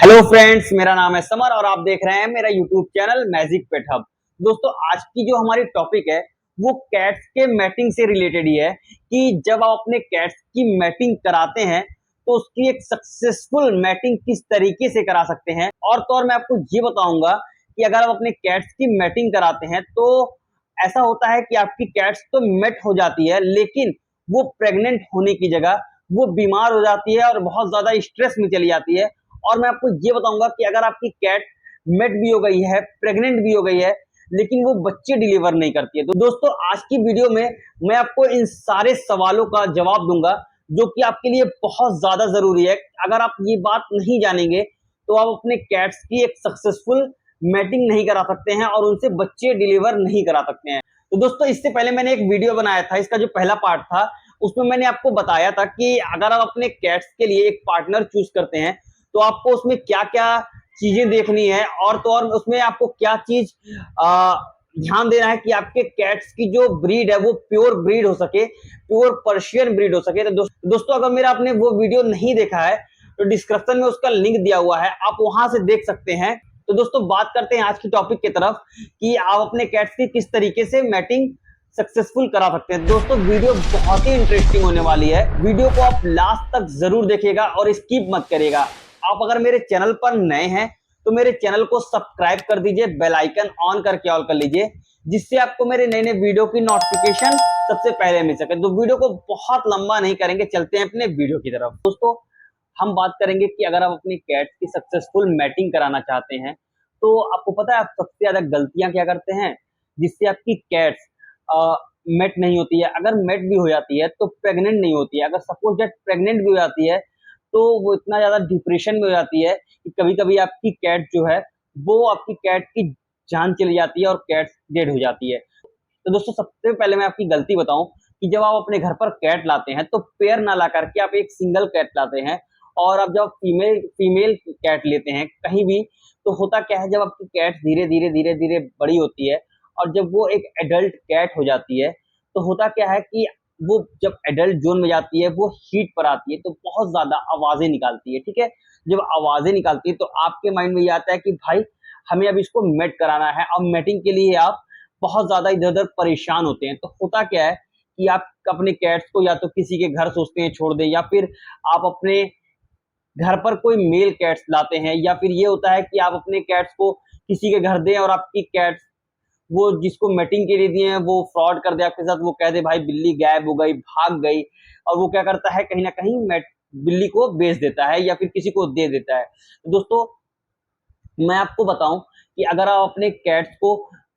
Hello friends, मेरा नाम है समर और आप देख रहे हैं मेरा यूट्यूब चैनल मैजिक पेट हब। दोस्तों, आज की जो हमारी टॉपिक है वो कैट्स के मैटिंग से रिलेटेड ही है कि जब आप अपने कैट्स की मैटिंग कराते हैं तो उसकी एक सक्सेसफुल मैटिंग किस तरीके से करा सकते हैं। और तो और मैं आपको ये बताऊंगा कि अगर आप अपने कैट्स की मैटिंग कराते हैं तो ऐसा होता है कि आपकी कैट्स तो मैट हो जाती है, लेकिन वो प्रेग्नेंट होने की जगह वो बीमार हो जाती है और बहुत ज्यादा स्ट्रेस में चली जाती है। और मैं आपको ये बताऊंगा कि अगर आपकी कैट मेट भी हो गई है, प्रेग्नेंट भी हो गई है, लेकिन वो बच्चे डिलीवर नहीं करती है, तो दोस्तों आज की वीडियो में मैं आपको इन सारे सवालों का जवाब दूंगा जो कि आपके लिए बहुत ज्यादा जरूरी है। अगर आप ये बात नहीं जानेंगे तो आप अपने कैट्स की एक सक्सेसफुल मैटिंग नहीं करा सकते हैं और उनसे बच्चे डिलीवर नहीं करा सकते हैं। तो दोस्तों, इससे पहले मैंने एक वीडियो बनाया था, इसका जो पहला पार्ट था उसमें मैंने आपको बताया था कि अगर आप अपने कैट्स के लिए एक पार्टनर चूज करते हैं तो आपको उसमें क्या क्या चीजें देखनी है और तो और उसमें आपको क्या चीज ध्यान देना है कि आपके कैट्स की जो ब्रीड है वो प्योर ब्रीड हो सके, प्योर पर्शियन ब्रीड हो सके। तो दोस्तों, अगर मेरा आपने वो वीडियो नहीं देखा है तो डिस्क्रिप्शन में उसका लिंक दिया हुआ है, आप वहां से देख सकते हैं। तो दोस्तों, बात करते हैं आज की टॉपिक की तरफ कि आप अपने कैट्स की किस तरीके से मैटिंग सक्सेसफुल करा सकते हैं। दोस्तों, वीडियो बहुत ही इंटरेस्टिंग होने वाली है, वीडियो को आप लास्ट तक जरूर देखिएगा और स्किप मत करिएगा। आप अगर मेरे चैनल पर नए हैं तो मेरे चैनल को सब्सक्राइब कर दीजिए, बेल आइकन ऑन करके ऑल कर लीजिए, जिससे आपको मेरे नए नए वीडियो की नोटिफिकेशन सबसे पहले मिल सके। तो वीडियो को बहुत लंबा नहीं करेंगे, चलते हैं अपने वीडियो की तरफ। दोस्तों, हम बात करेंगे कि अगर आप अपनी कैट्स की सक्सेसफुल मैटिंग कराना चाहते हैं तो आपको पता है आप सबसे ज्यादा गलतियां क्या करते हैं जिससे आपकी कैट्स मेट नहीं होती है। अगर मेट भी हो जाती है तो प्रेग्नेंट नहीं होती है। अगर सपोज दैट प्रेग्नेंट भी हो जाती है तो वो इतना ज्यादा डिप्रेशन में हो जाती है कि कभी कभी आपकी कैट जो है वो आपकी कैट की जान चली जाती है और कैट डेड हो जाती है। तो दोस्तों, सबसे पहले मैं आपकी गलती बताऊं कि जब आप अपने घर पर कैट लाते हैं तो पेयर ना ला करके आप एक सिंगल कैट लाते हैं। और अब जब फीमेल फीमेल कैट लेते हैं कहीं भी, तो होता क्या है, जब आपकी कैट धीरे धीरे धीरे धीरे बड़ी होती है और जब वो एक एडल्ट कैट हो जाती है तो होता क्या है कि वो जब एडल्ट जोन में जाती है वो हीट पर आती है तो बहुत ज्यादा आवाजें निकालती है। ठीक है, जब आवाजें निकालती है तो आपके माइंड में ये आता है कि भाई हमें अब इसको मेट कराना है। अब मेटिंग के लिए आप बहुत ज्यादा इधर उधर परेशान होते हैं। तो होता क्या है कि आप अपने कैट्स को या तो किसी के घर सोचते हैं छोड़ दें, या फिर आप अपने घर पर कोई मेल कैट्स लाते हैं, या फिर ये होता है कि आप अपने कैट्स को किसी के घर दें और आपकी कैट्स वो जिसको मेटिंग के लिए दिए हैं वो फ्रॉड कर दे आपके साथ, वो कह दे भाई बिल्ली गायब हो गई, भाग गई, और वो क्या करता है कहीं ना कहीं बिल्ली को बेच देता है या फिर किसी को दे देता है। तो दोस्तों, मैं आपको बताऊं कि अगर आप अपने कैट्स को,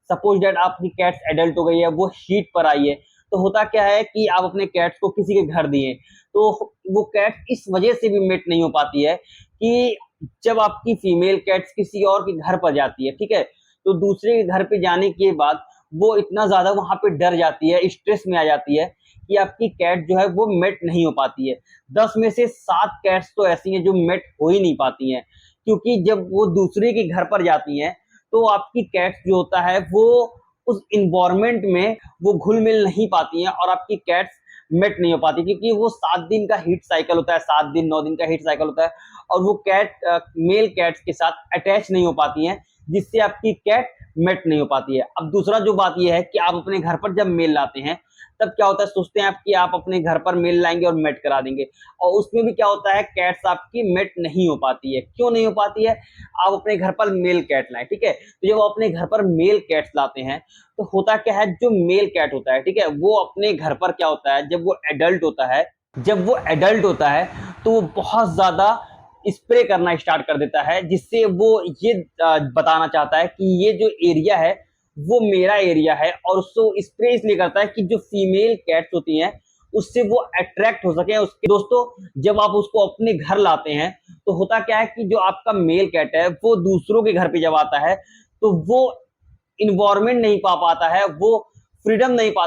सपोज दैट आपकी कैट्स एडल्ट हो गई है, वो हीट पर आई है, तो होता क्या है कि आप अपने कैट्स को किसी के घर दिए तो वो कैट इस वजह से भी मेट नहीं हो पाती है कि जब आपकी फीमेल कैट्स किसी और के घर पर जाती है, ठीक है, तो दूसरे के घर पे जाने के बाद वो इतना ज्यादा वहां पे डर जाती है, स्ट्रेस में आ जाती है कि आपकी कैट जो है वो मेट नहीं हो पाती है। 10 में से 7 कैट्स तो ऐसी हैं जो मेट हो ही नहीं पाती हैं, क्योंकि जब वो दूसरे के घर पर जाती हैं तो आपकी कैट्स जो होता है वो उस इन्वायरमेंट में वो घुल मिल नहीं पाती हैं और आपकी कैट्स मेट नहीं हो पाती, क्योंकि वो 7 दिन का हीट साइकिल होता है, 7 दिन 9 दिन का हीट साइकिल होता है और वो कैट मेल कैट्स के साथ अटैच नहीं हो पाती हैं, जिससे आपकी कैट मेट नहीं हो पाती है। अब दूसरा जो बात यह है कि आप अपने घर पर जब मेल लाते हैं तब क्या होता है, सोचते हैं आप कि आप अपने घर पर मेल लाएंगे और मेट करा देंगे, और उसमें भी क्या होता है कैट्स आपकी मेट नहीं हो पाती है। क्यों नहीं हो पाती है? आप अपने घर पर मेल कैट लाएं, ठीक है, तो जब आप अपने घर पर मेल कैट्स लाते हैं तो होता क्या है, जो मेल कैट होता है, ठीक है, वो अपने घर पर क्या होता है, जब वो एडल्ट होता है, जब वो एडल्ट होता है तो वो बहुत ज्यादा स्प्रे करना स्टार्ट कर देता है, जिससे वो ये बताना चाहता है कि ये जो एरिया है वो मेरा एरिया है, और उसको स्प्रे इसलिए करता है कि जो फीमेल कैट्स होती हैं उससे वो अट्रैक्ट हो सके उसके। दोस्तों, जब आप उसको अपने घर लाते हैं तो होता क्या है कि जो आपका मेल कैट है वो दूसरों के घर पे जब आता है तो वो इन्वायरमेंट नहीं पा पाता है, वो फ्रीडम नहीं पा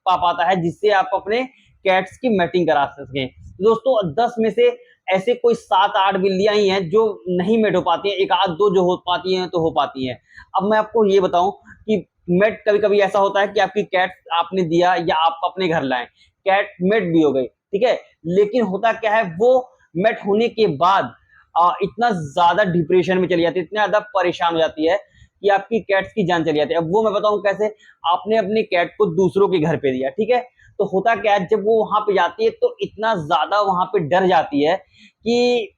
पाता है जिससे आप अपने कैट्स की मैटिंग करा सकें। दोस्तों, 10 में से ऐसे कोई 7-8 बिल्लियां ही हैं जो नहीं मेट हो पाती हैं, एक आध दो जो हो पाती हैं तो हो पाती हैं। अब मैं आपको ये बताऊं कि मेट कभी कभी ऐसा होता है कि आपकी कैट आपने दिया या आप अपने घर लाए, कैट मेट भी हो गई, ठीक है, लेकिन होता क्या है वो मेट होने के बाद इतना ज्यादा डिप्रेशन में चली जाती है, इतना ज्यादा परेशान हो जाती है कि आपकी कैट्स की जान चली जाती है। अब वो मैं बताऊं कैसे। आपने अपनी कैट को दूसरों के घर पे दिया, ठीक है, तो होता क्या है, जब वो वहां पे जाती है तो इतना ज्यादा वहां पे डर जाती है कि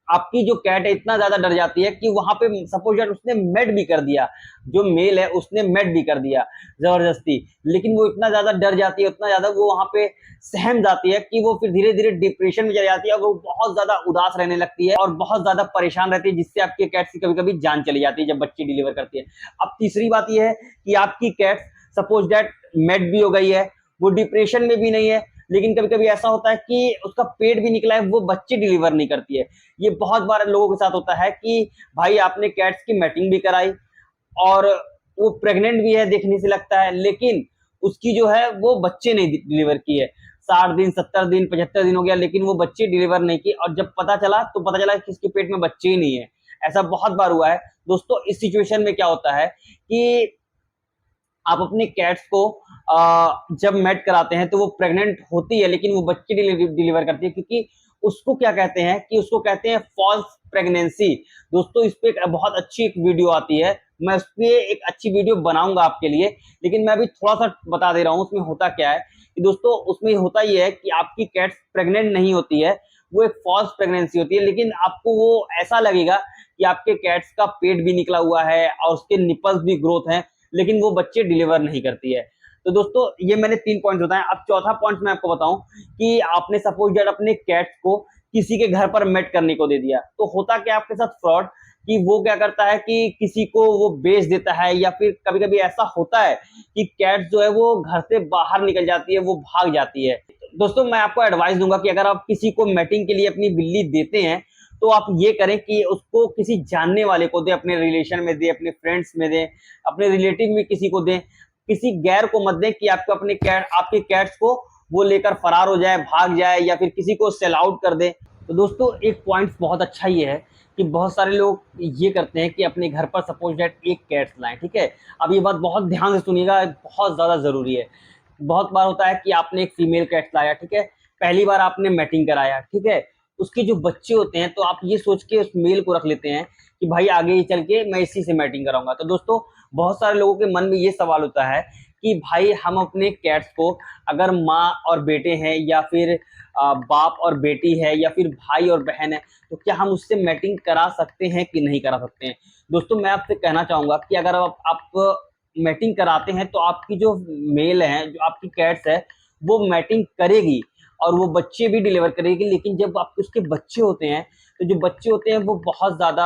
आपकी जो कैट है इतना ज्यादा डर जाती है कि वहां पे सपोज दैट उसने मेड भी कर दिया, जो मेल है उसने मेड भी कर दिया जबरदस्ती, लेकिन वो इतना ज्यादा डर जाती है, उतना ज्यादा वो वहां पे सहम जाती है कि वो फिर धीरे धीरे डिप्रेशन में चली जाती है और वो बहुत ज्यादा उदास रहने लगती है और बहुत ज्यादा परेशान रहती है, जिससे आपकी कैट्स की कभी कभी जान चली जाती है जब बच्चे डिलीवर करती है। अब तीसरी बात यह है कि आपकी कैट सपोज दैट मेड भी हो गई है, वो डिप्रेशन में भी नहीं है, लेकिन कभी कभी ऐसा होता है कि उसका पेट भी निकला है, वो बच्चे डिलीवर नहीं करती है। ये बहुत बार लोगों के साथ होता है कि भाई आपने कैट्स की मैटिंग भी कराई और वो प्रेग्नेंट भी है देखने से लगता है, लेकिन उसकी जो है वो बच्चे नहीं डिलीवर किए। 60 दिन, 70 दिन, 75 दिन हो गया, लेकिन वो बच्चे डिलीवर नहीं किए और जब पता चला तो पता चला कि इसके पेट में बच्चे ही नहीं है। ऐसा बहुत बार हुआ है दोस्तों। इस सिचुएशन में क्या होता है कि आप अपने कैट्स को जब मैट कराते हैं तो वो प्रेग्नेंट होती है, लेकिन वो बच्चे डिलीवर करती है, क्योंकि उसको क्या कहते हैं कि उसको कहते हैं फॉल्स प्रेगनेंसी। दोस्तों इस पे बहुत अच्छी एक वीडियो आती है, मैं उस पर एक अच्छी वीडियो बनाऊंगा आपके लिए, लेकिन मैं अभी थोड़ा सा बता दे रहा हूँ उसमें होता क्या है कि दोस्तों उसमें होता ही है कि आपकी कैट्स प्रेग्नेंट नहीं होती है, वो एक फॉल्स प्रेगनेंसी होती है, लेकिन आपको वो ऐसा लगेगा कि आपके कैट्स का पेट भी निकला हुआ है और उसके निपल्स भी ग्रोथ हैं, लेकिन वो बच्चे डिलीवर नहीं करती है। तो दोस्तों ये मैंने 3 पॉइंट बताए। अब चौथा पॉइंट मैं आपको बताऊं कि आपने सपोज दैट अपने कैट्स को किसी के घर पर मेट करने को दे दिया, तो होता क्या आपके साथ फ्रॉड कि वो क्या करता है कि किसी को वो बेच देता है, या फिर कभी कभी ऐसा होता है कि कैट जो है वो घर से बाहर निकल जाती है, वो भाग जाती है। दोस्तों मैं आपको एडवाइस दूंगा कि अगर आप किसी को मेटिंग के लिए अपनी बिल्ली देते हैं तो आप ये करें कि उसको किसी जानने वाले को दें, अपने रिलेशन में दें, अपने फ्रेंड्स में दें, अपने रिलेटिव में किसी को दें, किसी गैर को मत दें कि आपको अपने कैट आपके कैट्स को वो लेकर फरार हो जाए, भाग जाए, या फिर किसी को सेल आउट कर दे। तो दोस्तों एक पॉइंट बहुत अच्छा ये है कि बहुत सारे लोग ये करते हैं कि अपने घर पर सपोज दैट एक कैट्स लाएं, ठीक है। अब ये बात बहुत ध्यान से सुनिएगा, बहुत ज्यादा जरूरी है। बहुत बार होता है कि आपने एक फीमेल कैट लाया, ठीक है, पहली बार आपने मैटिंग कराया, ठीक है, उसके जो बच्चे होते हैं तो आप ये सोच के उस मेल को रख लेते हैं कि भाई आगे ही चल के मैं इसी से मैटिंग कराऊंगा। तो दोस्तों बहुत सारे लोगों के मन में ये सवाल होता है कि भाई हम अपने कैट्स को, अगर माँ और बेटे हैं या फिर बाप और बेटी है या फिर भाई और बहन है, तो क्या हम उससे मैटिंग करा सकते हैं कि नहीं करा सकते हैं। दोस्तों मैं आपसे कहना चाहूंगा कि अगर आप मैटिंग कराते हैं तो आपकी जो मेल है, जो आपकी कैट्स है, वो मैटिंग करेगी और वो बच्चे भी डिलीवर करेगी, लेकिन जब आप उसके बच्चे होते हैं तो जो बच्चे होते हैं वो बहुत ज़्यादा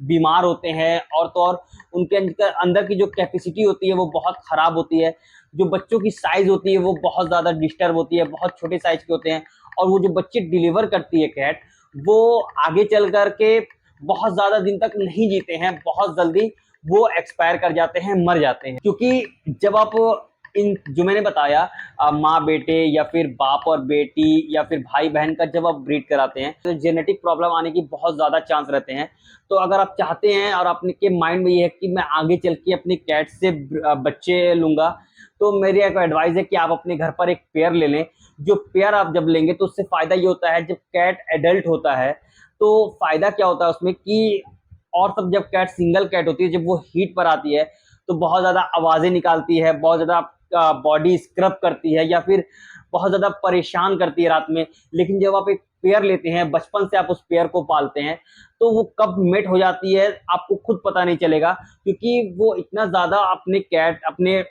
बीमार होते हैं, और तो और उनके अंदर की जो कैपेसिटी होती है वो बहुत ख़राब होती है। जो बच्चों की साइज़ होती है वो बहुत ज़्यादा डिस्टर्ब होती है, बहुत छोटे साइज़ के होते हैं, और वो जो बच्चे डिलीवर करती है कैट, वो आगे चल कर के बहुत ज़्यादा दिन तक नहीं जीते हैं, बहुत जल्दी वो एक्सपायर कर जाते हैं, मर जाते हैं। क्योंकि जब आप इन जो मैंने बताया माँ बेटे या फिर बाप और बेटी या फिर भाई बहन का जब आप ब्रीड कराते हैं तो जेनेटिक प्रॉब्लम आने की बहुत ज़्यादा चांस रहते हैं। तो अगर आप चाहते हैं और अपने के माइंड में ये है कि मैं आगे चल के अपनी कैट से बच्चे लूंगा, तो मेरी एक एडवाइस है कि आप अपने घर पर एक पेयर ले लें। जो पेयर आप जब लेंगे तो उससे फ़ायदा ये होता है, जब कैट एडल्ट होता है तो फ़ायदा क्या होता है उसमें कि, और सब जब कैट सिंगल कैट होती है, जब वो हीट पर आती है तो बहुत ज़्यादा आवाज़ें निकालती है, बहुत ज़्यादा बॉडी स्क्रब करती है या फिर बहुत ज़्यादा परेशान करती है रात में। लेकिन जब आप एक पेयर लेते हैं, बचपन से आप उस पेयर को पालते हैं, तो वो कब मेट हो जाती है आपको खुद पता नहीं चलेगा, क्योंकि वो इतना ज़्यादा अपने कैट अपने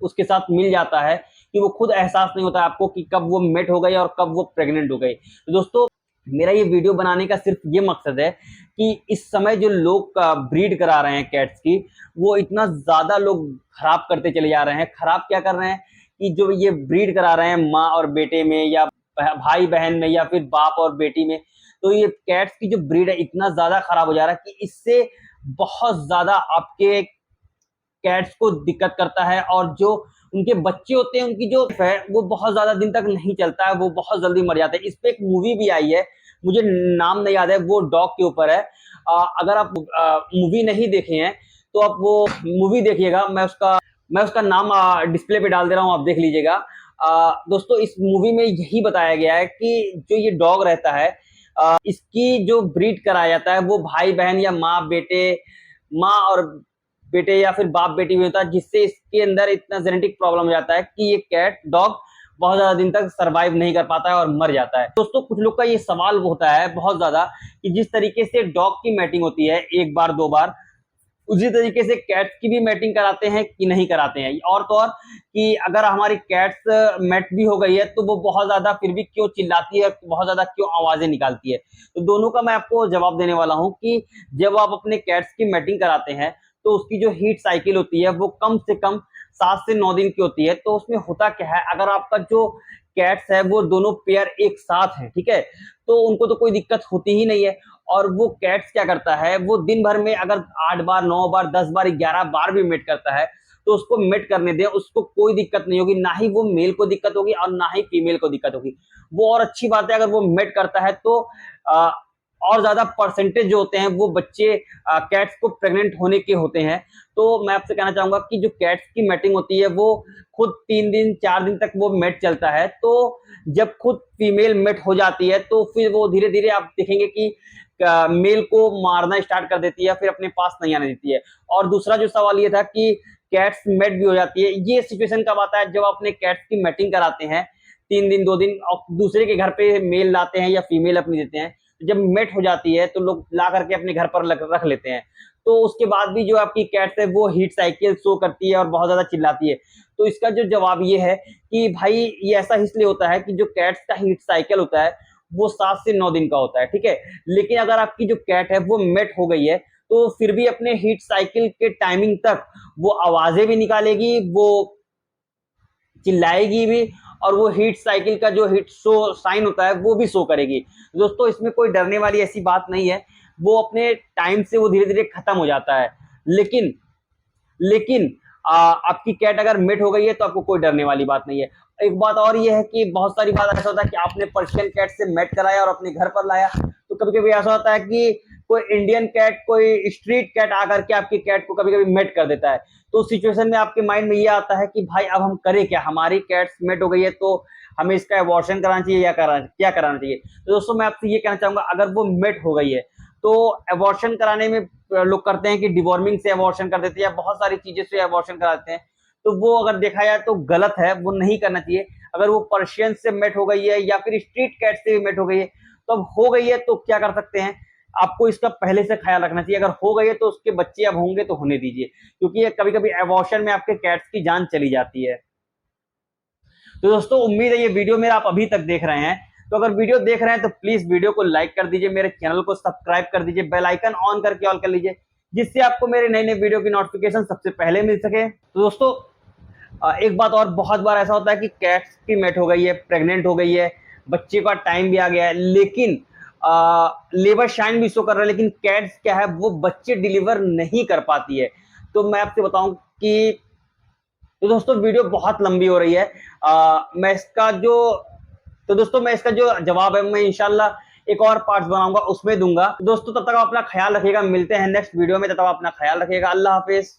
उसके साथ मिल जाता है कि वो खुद एहसास नहीं होता आपको कि कब वो मेट हो गई और कब वो प्रेग्नेंट हो गई। तो दोस्तों मेरा ये वीडियो बनाने का सिर्फ ये मकसद है कि इस समय जो लोग ब्रीड करा रहे हैं कैट्स की, वो इतना ज्यादा लोग खराब करते चले जा रहे हैं। खराब क्या कर रहे हैं कि जो ये ब्रीड करा रहे हैं माँ और बेटे में या भाई बहन में या फिर बाप और बेटी में, तो ये कैट्स की जो ब्रीड है इतना ज्यादा खराब हो जा रहा है कि इससे बहुत ज्यादा आपके कैट्स को दिक्कत करता है, और जो उनके बच्चे होते हैं उनकी जो है वो बहुत ज्यादा दिन तक नहीं चलता है, वो बहुत जल्दी मर जाते हैं। इस पे एक मूवी भी आई है, मुझे नाम नहीं याद है, वो डॉग के ऊपर है। अगर आप मूवी नहीं देखे हैं तो आप वो मूवी देखिएगा, मैं उसका नाम डिस्प्ले पे डाल दे रहा हूँ, आप देख लीजिएगा। दोस्तों इस मूवी में यही बताया गया है कि जो ये डॉग रहता है इसकी जो ब्रीड कराया जाता है वो भाई बहन या माँ और बेटे या फिर बाप बेटी भी होता है, जिससे इसके अंदर इतना जेनेटिक प्रॉब्लम हो जाता है कि ये कैट डॉग बहुत ज्यादा दिन तक सरवाइव नहीं कर पाता है और मर जाता है। दोस्तों कुछ लोग का ये सवाल होता है बहुत ज्यादा कि जिस तरीके से डॉग की मैटिंग होती है एक बार दो बार, उसी तरीके से कैट्स की भी मैटिंग कराते हैं कि नहीं कराते हैं, और तो और कि अगर हमारी कैट्स मैट भी हो गई है तो वो बहुत ज्यादा फिर भी क्यों चिल्लाती है, बहुत ज्यादा क्यों आवाजें निकालती है। तो दोनों का मैं आपको जवाब देने वाला हूं कि जब आप अपने कैट्स की मैटिंग कराते हैं तो उसकी जो हीट साइकिल होती है वो कम से कम 7 से 9 दिन की होती है। तो उसमें होता क्या है, अगर आपका जो कैट्स है वो दोनों पेयर एक साथ है, ठीक है, तो उनको तो कोई दिक्कत होती ही नहीं है। और वो कैट्स क्या करता है, वो दिन भर में अगर 8 बार 9 बार 10 बार 11 बार भी मेट करता है तो उसको मेट करने दें, उसको कोई दिक्कत नहीं होगी, ना ही वो मेल को दिक्कत होगी और ना ही फीमेल को दिक्कत होगी। वो और अच्छी बात है, अगर वो मेट करता है तो आ, और ज्यादा परसेंटेज जो होते हैं वो बच्चे कैट्स को प्रेग्नेंट होने के होते हैं। तो मैं आपसे कहना चाहूंगा कि जो कैट्स की मेटिंग होती है वो खुद 3 दिन 4 दिन तक वो मेट चलता है। तो जब खुद फीमेल मेट हो जाती है तो फिर वो धीरे धीरे आप देखेंगे कि मेल को मारना स्टार्ट कर देती है, फिर अपने पास नहीं आने देती है। और दूसरा जो सवाल ये था कि कैट्स मेट भी हो जाती है, ये सिचुएशन कब आता है, जब अपने कैट्स की मेटिंग कराते हैं 3 दिन 2 दिन और दूसरे के घर पे मेल लाते हैं या फीमेल अपनी देते हैं, जब मेट हो जाती है तो लोग ला करके अपने घर पर रख लेते हैं। तो उसके बाद भी जो आपकी कैट्स है वो हीट साइकिल शो करती है और बहुत ज्यादा चिल्लाती है। तो इसका जो जवाब ये है कि भाई ये ऐसा इसलिए होता है कि जो कैट्स का हीट साइकिल होता है वो 7 से 9 दिन का होता है, ठीक है। लेकिन अगर आपकी जो कैट है वो मेट हो गई है तो फिर भी अपने हीट साइकिल के टाइमिंग तक वो आवाजें भी निकालेगी, वो चिल्लाएगी भी, और वो हीट साइकिल का जो हीट शो साइन होता है वो भी शो करेगी। दोस्तों इसमें कोई डरने वाली ऐसी बात नहीं है, वो अपने टाइम से वो धीरे धीरे खत्म हो जाता है। लेकिन लेकिन आपकी कैट अगर मेट हो गई है तो आपको कोई डरने वाली बात नहीं है। एक बात और ये है कि बहुत सारी बात ऐसा होता है कि आपने पर्शियन कैट से मेट कराया और अपने घर पर लाया, तो कभी कभी ऐसा होता है कि कोई इंडियन कैट कोई स्ट्रीट कैट आकर के आपकी कैट को कभी कभी मेट कर देता है। तो उस सिचुएशन में आपके माइंड में ये आता है कि भाई अब हम करें क्या, हमारी कैट्स मेट हो गई है तो हमें इसका अबॉर्शन कराना चाहिए या क्या कराना चाहिए। तो दोस्तों मैं आपसे ये कहना चाहूंगा, अगर वो मेट हो गई है तो अबॉर्शन कराने में लोग करते हैं कि डिवॉर्मिंग से अबॉर्शन कर देते हैं या बहुत सारी चीजें से अबॉर्शन कराते हैं। तो वो अगर देखा जाए तो गलत है, वो नहीं करना चाहिए। अगर वो पर्शियन से मेट हो गई है या फिर स्ट्रीट कैट से भी मेट हो गई है तो अब हो गई है तो क्या कर सकते हैं, आपको इसका पहले से ख्याल रखना चाहिए। अगर हो गई है तो उसके बच्चे अब होंगे तो होने दीजिए, क्योंकि कभी कभी अबॉर्शन में आपके कैट्स की जान चली जाती है। तो दोस्तों उम्मीद है ये वीडियो मेरा आप अभी तक देख रहे हैं, तो अगर वीडियो देख रहे हैं तो प्लीज वीडियो को लाइक कर दीजिए, मेरे चैनल को सब्सक्राइब कर दीजिए, बेल आइकन ऑन करके ऑल कर लीजिए, जिससे आपको मेरे नए नए वीडियो की नोटिफिकेशन सबसे पहले मिल सके। तो दोस्तों एक बात और, बहुत बार ऐसा होता है कि कैट्स की मेट हो गई है, प्रेग्नेंट हो गई है, बच्चे का टाइम भी आ गया है, लेकिन लेबर शाइन भी शो कर रहा है, लेकिन कैट्स क्या है वो बच्चे डिलीवर नहीं कर पाती है। तो मैं आपसे बताऊं कि तो दोस्तों वीडियो बहुत लंबी हो रही है। मैं इसका जो तो दोस्तों मैं इसका जो जवाब है मैं इंशाल्लाह एक और पार्ट्स बनाऊंगा उसमें दूंगा। दोस्तों तब तक आप अपना ख्याल रखिएगा, मिलते हैं नेक्स्ट वीडियो में, तब तक आप अपना ख्याल रखिएगा। अल्लाह हाफिज।